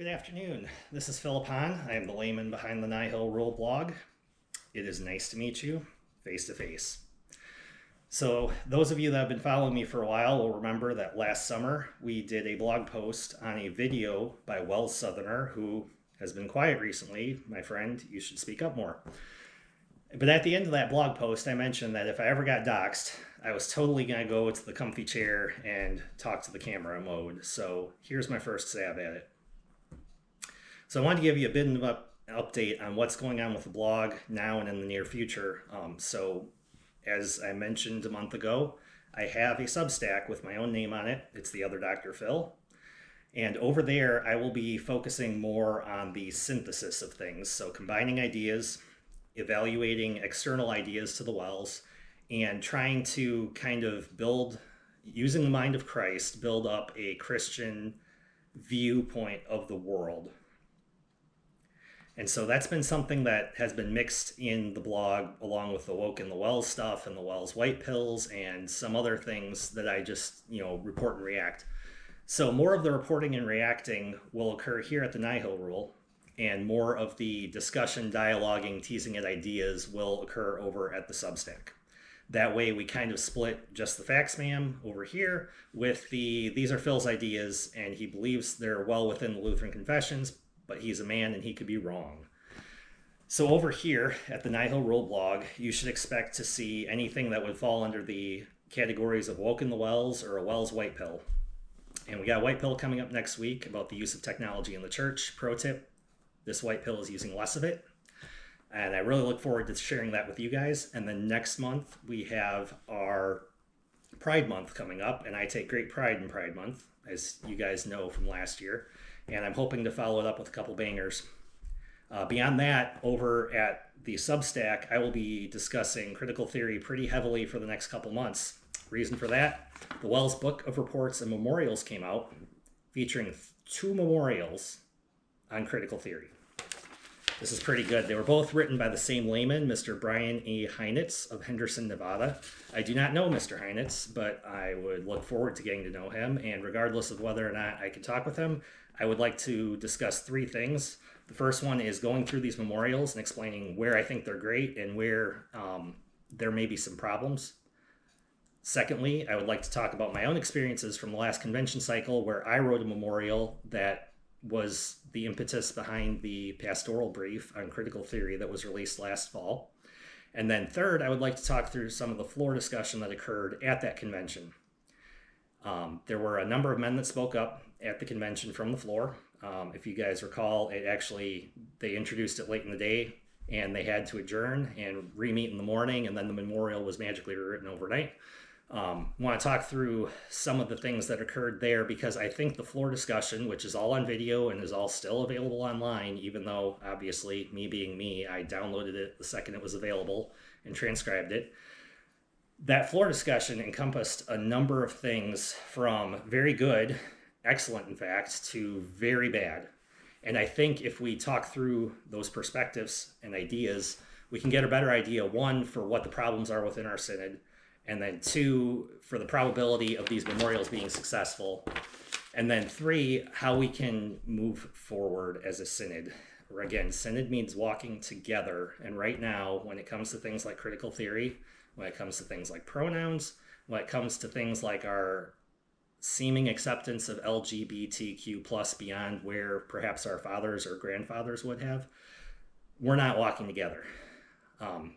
Good afternoon. This is Philip Hahn. I am the layman behind the Nihil Rule blog. It is nice to meet you face to face. So, those of you that have been following me for a while will remember that last summer we did a blog post on a video by Wells Southerner, who has been quiet recently. My friend, you should speak up more. But at the end of that blog post, I mentioned that if I ever got doxxed, I was totally going to go to the comfy chair and talk to the camera mode. So, here's my first stab at it. So I wanted to give you a bit of an update on what's going on with the blog now and in the near future. So as I mentioned a month ago, I have a Substack with my own name on it. It's The Other Dr. Phil. And over there, I will be focusing more on the synthesis of things. So combining ideas, evaluating external ideas to the wells, and trying to kind of build, using the mind of Christ, build up a Christian viewpoint of the world. And so that's been something that has been mixed in the blog along with the woke in the wells stuff and the wells white pills and some other things that I just, report and react. So more of the reporting and reacting will occur here at the Nihil Rule, and more of the discussion, dialoguing, teasing at ideas will occur over at the Substack. That way we kind of split just the facts ma'am over here with these are Phil's ideas and he believes they're well within the Lutheran confessions, but he's a man and he could be wrong. So over here at the Nihil Rule blog, you should expect to see anything that would fall under the categories of woke in the wells or a wells white pill. And we got a white pill coming up next week about the use of technology in the church. Pro tip, this white pill is using less of it. And I really look forward to sharing that with you guys. And then next month, we have our Pride Month coming up. And I take great pride in Pride Month, as you guys know from last year. And I'm hoping to follow it up with a couple bangers. Beyond that, over at the Substack, I will be discussing critical theory pretty heavily for the next couple months. Reason for that, the Wells Book of Reports and Memorials came out, featuring 2 memorials on critical theory. This is pretty good. They were both written by the same layman, Mr. Brian A. Heinitz of Henderson, Nevada. I do not know Mr. Heinitz, but I would look forward to getting to know him. And regardless of whether or not I can talk with him, I would like to discuss 3 things. The first one is going through these memorials and explaining where I think they're great and where there may be some problems. Secondly, I would like to talk about my own experiences from the last convention cycle where I wrote a memorial that was the impetus behind the pastoral brief on critical theory that was released last fall. And then third, I would like to talk through some of the floor discussion that occurred at that convention. There were a number of men that spoke up at the convention from the floor. If you guys recall, they introduced it late in the day and they had to adjourn and re-meet in the morning, and then the memorial was magically written overnight. I want to talk through some of the things that occurred there because I think the floor discussion, which is all on video and is all still available online, even though obviously me being me, I downloaded it the second it was available and transcribed it. That floor discussion encompassed a number of things from very good, excellent in fact, to very bad. And I think if we talk through those perspectives and ideas, we can get a better idea, 1, for what the problems are within our synod, and then 2, for the probability of these memorials being successful, and then 3, how we can move forward as a synod. Again, synod means walking together, and right now, when it comes to things like critical theory, when it comes to things like pronouns, when it comes to things like our seeming acceptance of LGBTQ plus beyond where perhaps our fathers or grandfathers would have, we're not walking together.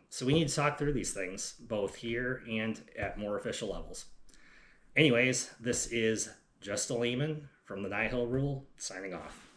So we need to talk through these things, both here and at more official levels. Anyways, this is Just a Layman from the Nihil Rule, signing off.